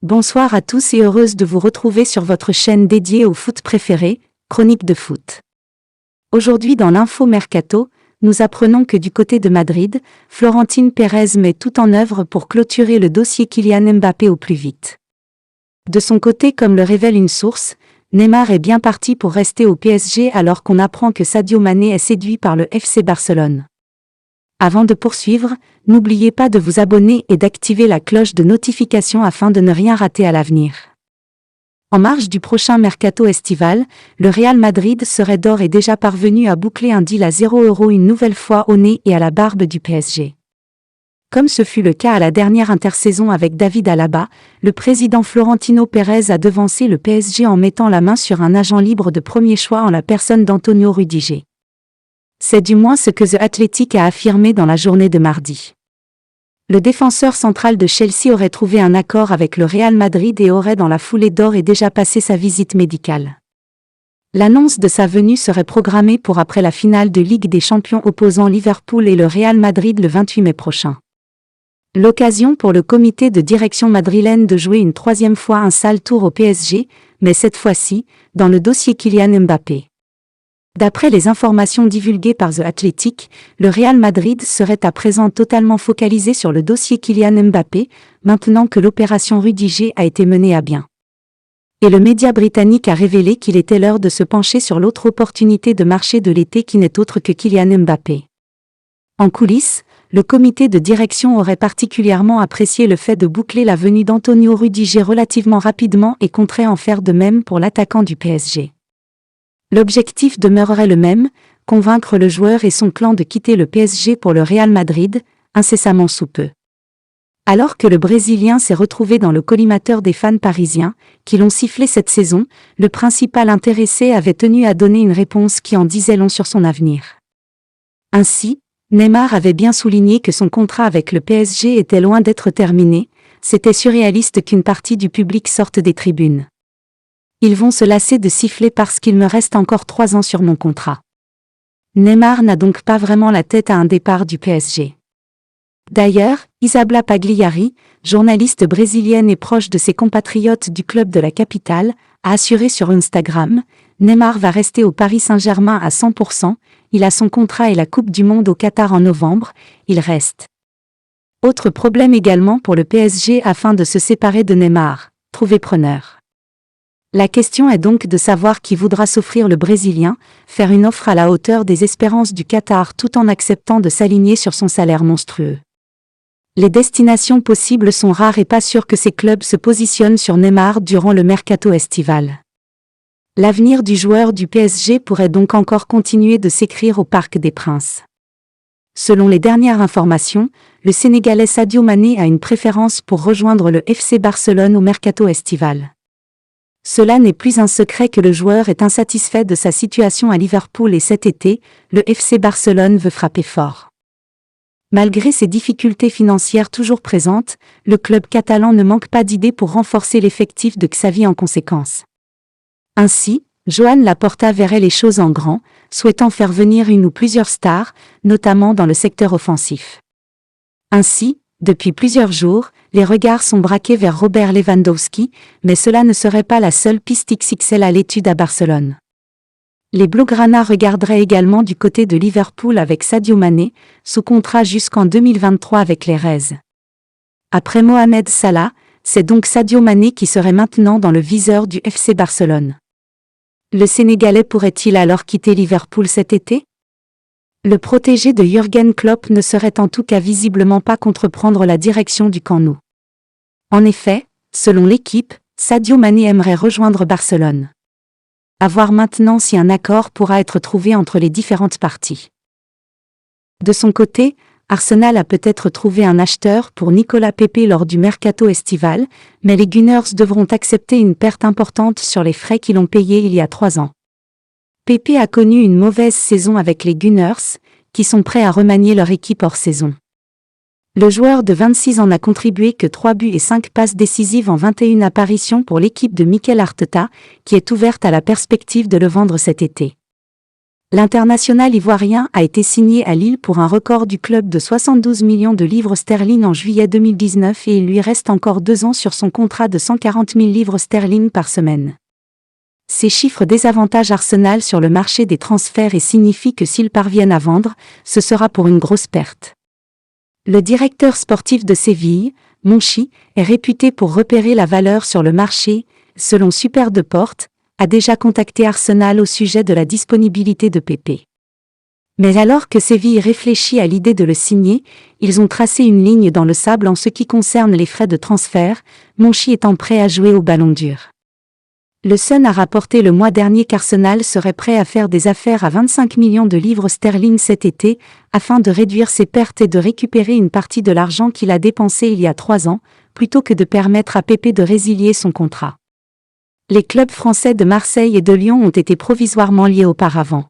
Bonsoir à tous et heureuse de vous retrouver sur votre chaîne dédiée au foot préféré, Chronique de foot. Aujourd'hui dans l'info Mercato, nous apprenons que du côté de Madrid, Florentino Pérez met tout en œuvre pour clôturer le dossier Kylian Mbappé au plus vite. De son côté, comme le révèle une source, Neymar est bien parti pour rester au PSG alors qu'on apprend que Sadio Mané est séduit par le FC Barcelone. Avant de poursuivre, n'oubliez pas de vous abonner et d'activer la cloche de notification afin de ne rien rater à l'avenir. En marge du prochain mercato estival, le Real Madrid serait d'ores et déjà parvenu à boucler un deal à 0 € une nouvelle fois au nez et à la barbe du PSG. Comme ce fut le cas à la dernière intersaison avec David Alaba, le président Florentino Pérez a devancé le PSG en mettant la main sur un agent libre de premier choix en la personne d'Antonio Rudiger. C'est du moins ce que The Athletic a affirmé dans la journée de mardi. Le défenseur central de Chelsea aurait trouvé un accord avec le Real Madrid et aurait dans la foulée d'ores et déjà passé sa visite médicale. L'annonce de sa venue serait programmée pour après la finale de Ligue des Champions opposant Liverpool et le Real Madrid le 28 mai prochain. L'occasion pour le comité de direction madrilène de jouer une troisième fois un sale tour au PSG, mais cette fois-ci, dans le dossier Kylian Mbappé. D'après les informations divulguées par The Athletic, le Real Madrid serait à présent totalement focalisé sur le dossier Kylian Mbappé, maintenant que l'opération Rudiger a été menée à bien. Et le média britannique a révélé qu'il était l'heure de se pencher sur l'autre opportunité de marché de l'été qui n'est autre que Kylian Mbappé. En coulisses, le comité de direction aurait particulièrement apprécié le fait de boucler la venue d'Antonio Rudiger relativement rapidement et compterait en faire de même pour l'attaquant du PSG. L'objectif demeurerait le même, convaincre le joueur et son clan de quitter le PSG pour le Real Madrid, incessamment sous peu. Alors que le Brésilien s'est retrouvé dans le collimateur des fans parisiens, qui l'ont sifflé cette saison, le principal intéressé avait tenu à donner une réponse qui en disait long sur son avenir. Ainsi, Neymar avait bien souligné que son contrat avec le PSG était loin d'être terminé, c'était surréaliste qu'une partie du public sorte des tribunes. Ils vont se lasser de siffler parce qu'il me reste encore 3 ans sur mon contrat. Neymar n'a donc pas vraiment la tête à un départ du PSG. D'ailleurs, Isabella Pagliari, journaliste brésilienne et proche de ses compatriotes du club de la capitale, a assuré sur Instagram « Neymar va rester au Paris Saint-Germain à 100%, il a son contrat et la Coupe du Monde au Qatar en novembre, il reste. » Autre problème également pour le PSG afin de se séparer de Neymar, trouver preneur. La question est donc de savoir qui voudra s'offrir le Brésilien, faire une offre à la hauteur des espérances du Qatar tout en acceptant de s'aligner sur son salaire monstrueux. Les destinations possibles sont rares et pas sûr que ces clubs se positionnent sur Neymar durant le mercato estival. L'avenir du joueur du PSG pourrait donc encore continuer de s'écrire au Parc des Princes. Selon les dernières informations, le Sénégalais Sadio Mané a une préférence pour rejoindre le FC Barcelone au mercato estival. Cela n'est plus un secret que le joueur est insatisfait de sa situation à Liverpool et cet été, le FC Barcelone veut frapper fort. Malgré ses difficultés financières toujours présentes, le club catalan ne manque pas d'idées pour renforcer l'effectif de Xavi en conséquence. Ainsi, Joan Laporta verrait les choses en grand, souhaitant faire venir une ou plusieurs stars, notamment dans le secteur offensif. Ainsi, depuis plusieurs jours, les regards sont braqués vers Robert Lewandowski, mais cela ne serait pas la seule piste XXL à l'étude à Barcelone. Les Blaugrana regarderaient également du côté de Liverpool avec Sadio Mané, sous contrat jusqu'en 2023 avec les Reds. Après Mohamed Salah, c'est donc Sadio Mané qui serait maintenant dans le viseur du FC Barcelone. Le Sénégalais pourrait-il alors quitter Liverpool cet été ? Le protégé de Jürgen Klopp ne saurait en tout cas visiblement pas contreprendre la direction du camp nou. En effet, selon l'équipe, Sadio Mané aimerait rejoindre Barcelone. À voir maintenant si un accord pourra être trouvé entre les différentes parties. De son côté, Arsenal a peut-être trouvé un acheteur pour Nicolas Pepe lors du mercato estival, mais les Gunners devront accepter une perte importante sur les frais qu'ils ont payés il y a 3 ans. Pepe a connu une mauvaise saison avec les Gunners, qui sont prêts à remanier leur équipe hors saison. Le joueur de 26 ans n'a contribué que 3 buts et 5 passes décisives en 21 apparitions pour l'équipe de Mikel Arteta, qui est ouverte à la perspective de le vendre cet été. L'international ivoirien a été signé à Lille pour un record du club de 72 millions de livres sterling en juillet 2019 et il lui reste encore 2 ans sur son contrat de 140 000 livres sterling par semaine. Ces chiffres désavantagent Arsenal sur le marché des transferts et signifient que s'ils parviennent à vendre, ce sera pour une grosse perte. Le directeur sportif de Séville, Monchi, est réputé pour repérer la valeur sur le marché, selon Super Deport, a déjà contacté Arsenal au sujet de la disponibilité de Pepe. Mais alors que Séville réfléchit à l'idée de le signer, ils ont tracé une ligne dans le sable en ce qui concerne les frais de transfert, Monchi étant prêt à jouer au ballon dur. Le Sun a rapporté le mois dernier qu'Arsenal serait prêt à faire des affaires à 25 millions de livres sterling cet été, afin de réduire ses pertes et de récupérer une partie de l'argent qu'il a dépensé il y a 3 ans, plutôt que de permettre à Pepe de résilier son contrat. Les clubs français de Marseille et de Lyon ont été provisoirement liés auparavant.